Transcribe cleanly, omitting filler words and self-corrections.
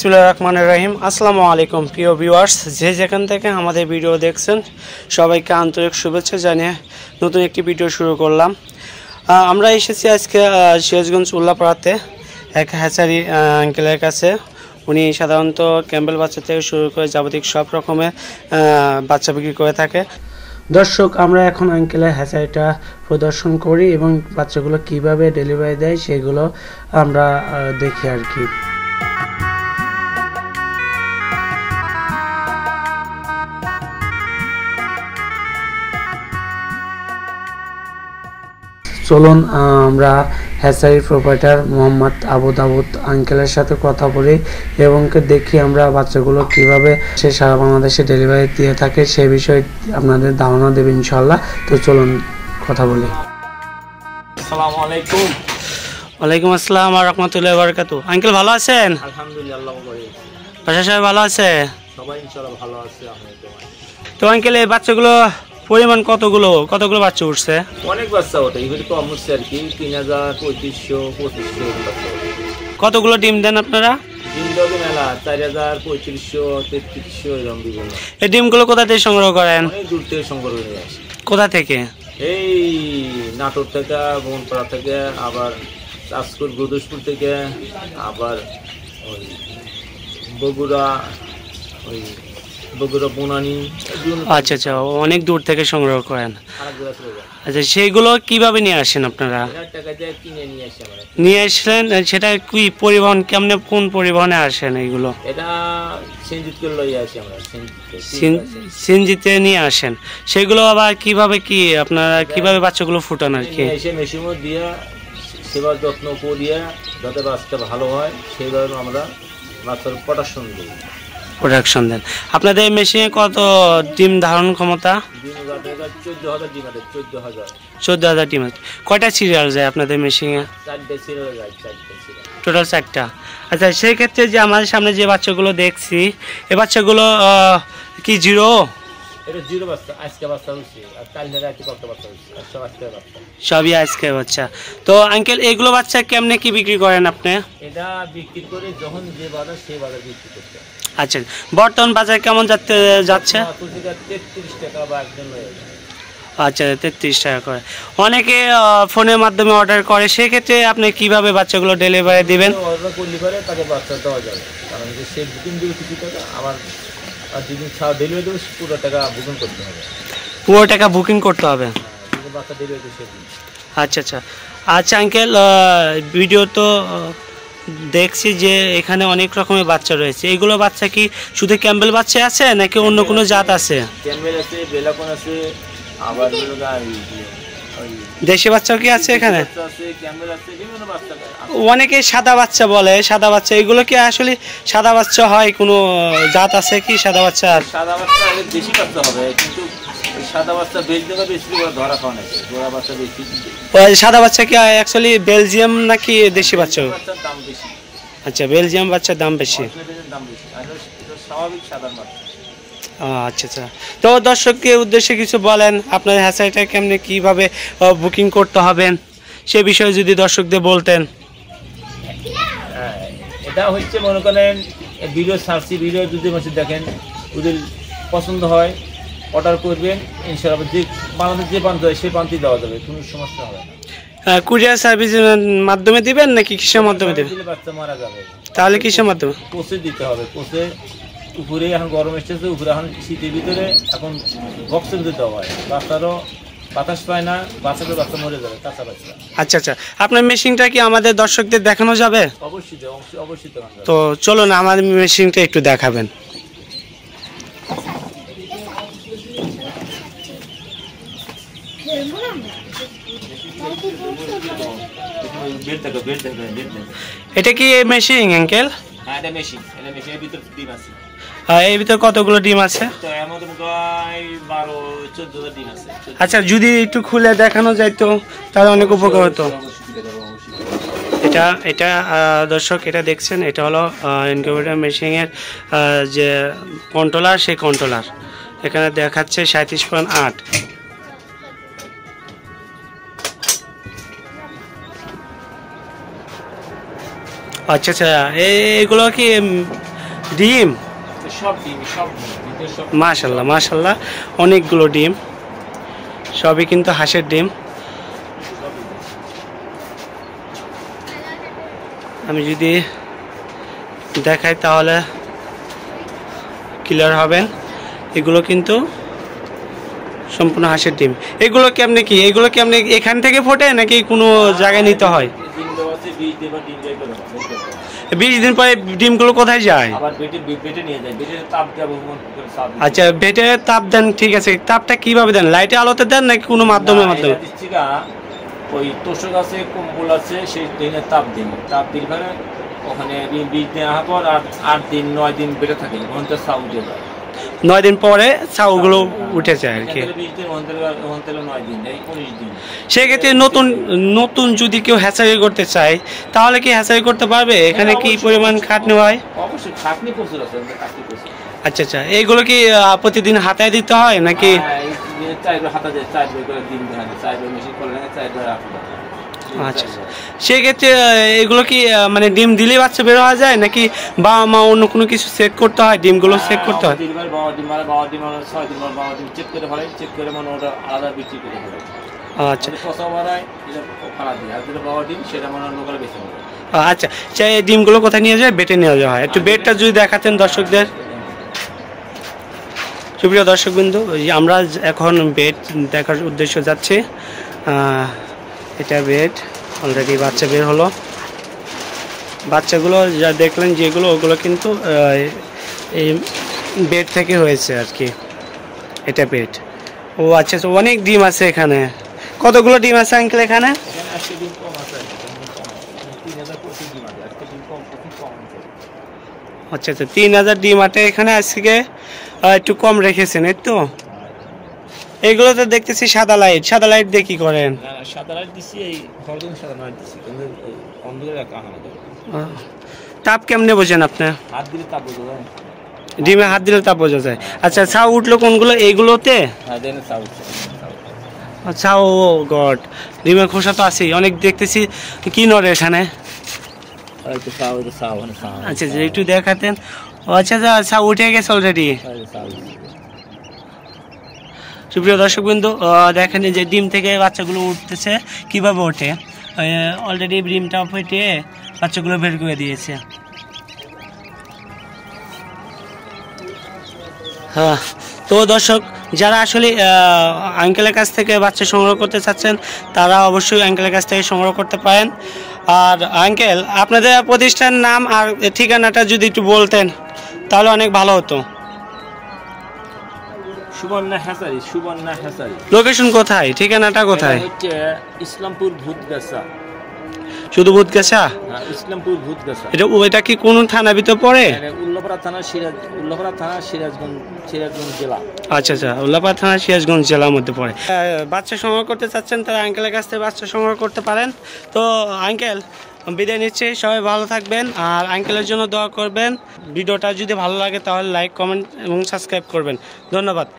বিসমিল্লাহির রহমানির রহিম। আসসালামু আলাইকুম প্রিয় ভিউয়ার্স, যে যেখান থেকে আমাদের ভিডিও দেখছেন সবাইকে আন্তরিক শুভেচ্ছা জানিয়ে নতুন একটি ভিডিও শুরু করলাম। আমরা এসেছি আজকে সিরাজগঞ্জ উল্লাপাড়াতে এক হ্যাচারি আঙ্কেলের কাছে। উনি সাধারণত ক্যাম্বেল বাচ্চা থেকে শুরু করে যাবতীয় সব রকমের বাচ্চা বিক্রি করে থাকে। দর্শক, আমরা এখন আঙ্কেলের হ্যাচারিটা প্রদর্শন করি এবং বাচ্চাগুলো কিভাবে ডেলিভারি দেয় সেগুলো আমরা দেখি আর কি। চলুন আমরা হ্যাচারির প্রোপাইটার মোহাম্মদ আবু দাউদ আঙ্কেলের সাথে কথা বলি এবং দেখি আমরা বাচ্চাগুলো কিভাবে সে সারা বাংলাদেশে ডেলিভারি দিয়ে থাকে সে বিষয়ে আপনাদের ধারণা দেবে ইনশাআল্লাহ। তো চলুন কথা বলি। আসসালামু আলাইকুম। ওয়ালাইকুম আসসালাম ওয়া রাহমাতুল্লাহি ওয়া বারাকাতুহু। আঙ্কেল ভালো আছেন? আলহামদুলিল্লাহ ভালো। বাসা সবাই ভালো আছে? সবাই ইনশাআল্লাহ ভালো আছে। তো আঙ্কেল এই বাচ্চাগুলো পরিমাণ কতগুলো বাচ্চা উঠছে? অনেক বাচ্চা ওঠে, এগুলি কম উঠছে আর কি। 3000, 3500, 2500 বাচ্চা। কতগুলো ডিম দেন আপনারা? ডিম দেবে মেলা 4000, 3500, 3300 এরকম বিভিন্ন। এই ডিমগুলো কোথা থেকে সংগ্রহ করেন? অনেক দূর থেকে সংগ্রহ করে আসে। কোথা থেকে? এই নাটোর থেকে, বনপাড়া থেকে, আবার চাষকুর গুদুসপুর থেকে, আবার ওই বগুড়া, ওই বগুড়া বনানী। আচ্ছা আচ্ছা, অনেক দূর থেকে সংগ্রহ করেন। আচ্ছা, সেইগুলো কিভাবে নিয়ে আসেন আপনারা? নিয়ে আসলেন, সেটা কি পরিবহন, কেমনে কোন পরিবহনে আসেন এইগুলো? এটা সিএনজিতে নিয়ে আসেন। সেগুলো আবার কিভাবে আপনারা কিভাবে বাচ্চাগুলো ফুটান আর কি? মেশিন দিয়ে সেবা যত্ন করিয়া যাতে বাচ্চা ভালো হয় সেইভাবে আমরা বাচ্চার প্রোডাকশন দেন। আপনাদের মেশিনে কত ডিম ধারণ ক্ষমতা? 14,000 ডিম। কয়টা সিরিয়াল যায় আপনাদের মেশিনে? টোটাল 4টা। আচ্ছা, সেই ক্ষেত্রে যে আমাদের সামনে যে বাচ্চাগুলো দেখছি, এই বাচ্চাগুলো কি জিরো? সবই আজকে বাচ্চা। তো আঙ্কেল এগুলো বাচ্চা কেমনে কি বিক্রি করেন আপনি? এটা বিক্রি করে যখন যে বাজার সেই বাজার বিক্রি করতে। আচ্ছা, বর্তমান বাজার কেমন যাচ্ছে? 33 টাকা বা একজন। আচ্ছা, 33 টাকা করে। অনেকে ফোনের মাধ্যমে অর্ডার করে, সেক্ষেত্রে আপনি কিভাবে বাচ্চাগুলো ডেলিভারি দিবেন? অর্ডার করলে পরে তাকে বাচ্চা দেওয়া যাবে, কারণ সে বুকিং দিবে কিছু টাকা, আবার যেদিন ডেলিভারি দেবে পুরো টাকা বুকিং করতে হবে। পুরো টাকা বুকিং করতে হবে? বাচ্চা ডেলিভারি সেদিন। আচ্ছা আচ্ছা আচ্ছা আঙ্কেল, ভিডিও তো দেখছি যে এখানে অনেক রকমের বাচ্চা রয়েছে। এইগুলো বাচ্চা কি শুধু ক্যাম্বেল বাচ্চা আছে নাকি অন্য কোনো জাত আছে? ক্যাম্বেল আছে, বেলাকন আছে, আবার দেশি বাচ্চাও কি আছে এখানে? ক্যাম্বেল আছে, বিভিন্ন বাচ্চা। অনেকে সাদা বাচ্চা বলে, সাদা বাচ্চা, এগুলো কি আসলে সাদা বাচ্চা হয়? কোনো জাত আছে কি সাদা বাচ্চা? সাদা বাচ্চা দেশি বাচ্চা হবে, কিন্তু সাদা বাচ্চা বেলজিয়ামে বেশি ধরা খাওয়া নাকি জোড়া বাচ্চা বেশি। সাদা বাচ্চা কি অ্যাকচুয়ালি বেলজিয়াম নাকি দেশি বাচ্চা? দাম বেশি। আচ্ছা, বেলজিয়াম বাচ্চার দাম বেশি। স্বাভাবিক সাধারণ বাচ্চা। আচ্ছা আচ্ছা। তো দর্শকদের উদ্দেশ্যে কিছু বলেন, আপনার হ্যাচারিটা কেমনে কিভাবে বুকিং করতে হবে সে বিষয়ে যদি দর্শকদের বলতেন। এটা হচ্ছে মনে করেন ভিডিও সার্চি, ভিডিও যদি দেখেন ওদের পছন্দ হয় অর্ডার করবেন, ইনশাআল্লাহ যে বাংলাদেশ যে প্রান্ত হয় সেই প্রান্তে দেওয়া যাবে, কোনো সমস্যা হবে না। কুরিয়ার সার্ভিসের মাধ্যমে দিবেন নাকি কিসের মাধ্যমে দেবেন? বাচ্চা মারা যাবে তাহলে কিসের মাধ্যমে? কোচে দিতে হবে। কোচে উপরে এখন গরম এসেছে, উপরে এখন শীতের ভিতরে এখন বক্সের দিতে হয়। বাচ্চারও বাতাস পায় না, বাচ্চা মরে যাবে, কাঁচা বাচ্চা। আচ্ছা আচ্ছা, আপনার মেশিনটা কি আমাদের দর্শকদের দেখানো যাবে? অবশ্যই অবশ্যই। তো চলুন আমার মেশিনটা একটু দেখাবেন। এটা কি মেশিন আঙ্কেল? হ্যাঁ, এটা মেশিন। এটা মেশিনের ভিতর ডিম আছে। এর ভিতরে কতগুলো ডিম আছে? তো এর মধ্যে প্রায় 12-14 ডিম আছে। আচ্ছা, যদি একটু খুলে দেখানো যাইতো তাহলে অনেক উপকার হতো। এটা দর্শক, এটা দেখছেন, এটা হলো ইনকিউবেটর মেশিনের যে কন্ট্রোলার, সেই কন্ট্রোলার এখানে দেখাচ্ছে 37.8। अच्छा अच्छा, एगुलो कि ডিম সব ডিম সব মাশাল্লাহ মাশাল্লাহ, অনেকগুলো ডিম, সবই কিন্তু হাঁসের ডিম। আমি যদি দেখাই তাহলে ক্লিয়ার হবেন। এগুলো কিন্তু সম্পূর্ণ হাঁসের ডিম। এগুলো কেমনে কি, এগুলো কেমনে এখান থেকে ফোটে নাকি কোনো জায়গায় নিতে হয়? 20 দিন পরে ডিমগুলো কোথায় যায়? আচ্ছা, বেটে তাপ দেন, ঠিক আছে। তাপটা কিভাবে দেন? লাইটে আলোতে দেন নাকি কোনো মাধ্যমে? ওই তোষক আছে, কম্বল আছে, সেই দিনের তাপ দিন, তাপ দিল ওখানে 20 দিন আসার পর 8 দিন 9 দিন বেটে থাকে, ঘন্টা চা উঠে যায়। 9 দিন পরে চাউগুলো উঠে যায় আর কি। সেক্ষেত্রে নতুন যদি কেউ হ্যাচারি করতে চায় তাহলে কি হ্যাচারি করতে পারবে? এখানে কি পরিমাণ খাটনি হয়? অবশ্যই খাটনি প্রচুর আছে। আচ্ছা আচ্ছা, এইগুলো কি প্রতিদিন হাতায় দিতে হয় নাকি? আচ্ছা, সেক্ষেত্রে এগুলো কি মানে ডিম দিলেই বাচ্চা বের হওয়া যায় নাকি বাবা মা অন্য কোনো কিছু চেক করতে হয়? ডিমগুলো চেক করতে হয়? আচ্ছা আচ্ছা, চাই ডিমগুলো কোথায় নিয়ে যায়? বেটে নিয়ে যাওয়া হয়। একটু বেডটা যদি দেখাতেন দর্শকদের। সুপ্রিয় দর্শকবৃন্দ, আমরা এখন বেড দেখার উদ্দেশ্য যাচ্ছি। এটা বেড, অলরেডি বাচ্চা বের হলো। বাচ্চাগুলো যা দেখলেন যেগুলো, ওগুলো কিন্তু এই বেড থেকে হয়েছে আর কি। এটা বেড। ও আচ্ছা, অনেক ডিম আছে এখানে। কতগুলো ডিম আছে আঙ্কেল এখানে? আচ্ছা আচ্ছা, 3000 ডিম আছে এখানে। আজকে একটু কম রেখেছেন, এই তো। এইগুলো তো দেখতেছি সাদা লাইট। সাদা লাইট দিয়ে কি করেন? সাদা লাইট দিছি, এই হলদিন সাদা লাইট দিছি, কিন্তু অন্ধকারে রাখা হয় না। তাপ কেমনে বোঝেন আপনি? হাত দিলে তাপ বোঝা যায়। ডিমে হাত দিলে তাপ বোঝা যায়। আচ্ছা, ছাউ উঠলো কোনগুলো? এইগুলোতে? হ্যাঁ, দেন ছাউ উঠছে। আচ্ছা, ও গড, ডিমের খোসা তো আছেই অনেক দেখতেছি। কি নড়ে এখানে? আচ্ছা, যে একটু দেখাতেন। আচ্ছা আচ্ছা, ছাউ উঠে গেছে অলরেডি। সুপ্রিয় দর্শকবৃন্দ, দেখেন যে ডিম থেকে বাচ্চাগুলো উঠতেছে। কিভাবে ওঠে? অলরেডি ডিমটা ফেটে বাচ্চাগুলো বের করে দিয়েছে। হ্যাঁ, তো দর্শক, যারা আসলে আঙ্কেলের কাছ থেকে বাচ্চা সংগ্রহ করতে চাচ্ছেন তারা অবশ্যই আঙ্কেলের কাছ থেকে সংগ্রহ করতে পারেন। আর আঙ্কেল, আপনাদের প্রতিষ্ঠানের নাম আর ঠিকানাটা যদি একটু বলতেন তাহলে অনেক ভালো হতো। Subarna hatchery, Subarna hatchery. Location কোথায়? ঠিকানাটা কোথায়? ইসলামপুর ভূতগাছা। শুধু ভূতগাছা? ইসলামপুর ভূতগাছা। এটা কি কোন থানার ভিতর পড়ে? উল্লাপাড়া থানা, সিরাজগঞ্জ জেলা। আচ্ছা আচ্ছা, উল্লাপাড়া থানা সিরাজগঞ্জ জেলার মধ্যে পড়ে। বাচ্চা সংগ্রহ করতে চাচ্ছেন তারা আঙ্কেলের কাছ থেকে বাচ্চা সংগ্রহ করতে পারেন। তো আঙ্কেল, বিদায় নিচ্ছি। সবাই ভালো থাকবেন আর আঙ্কেলের জন্য দোয়া করবেন। ভিডিওটা যদি ভালো লাগে তাহলে লাইক, কমেন্ট এবং সাবস্ক্রাইব করবেন। ধন্যবাদ।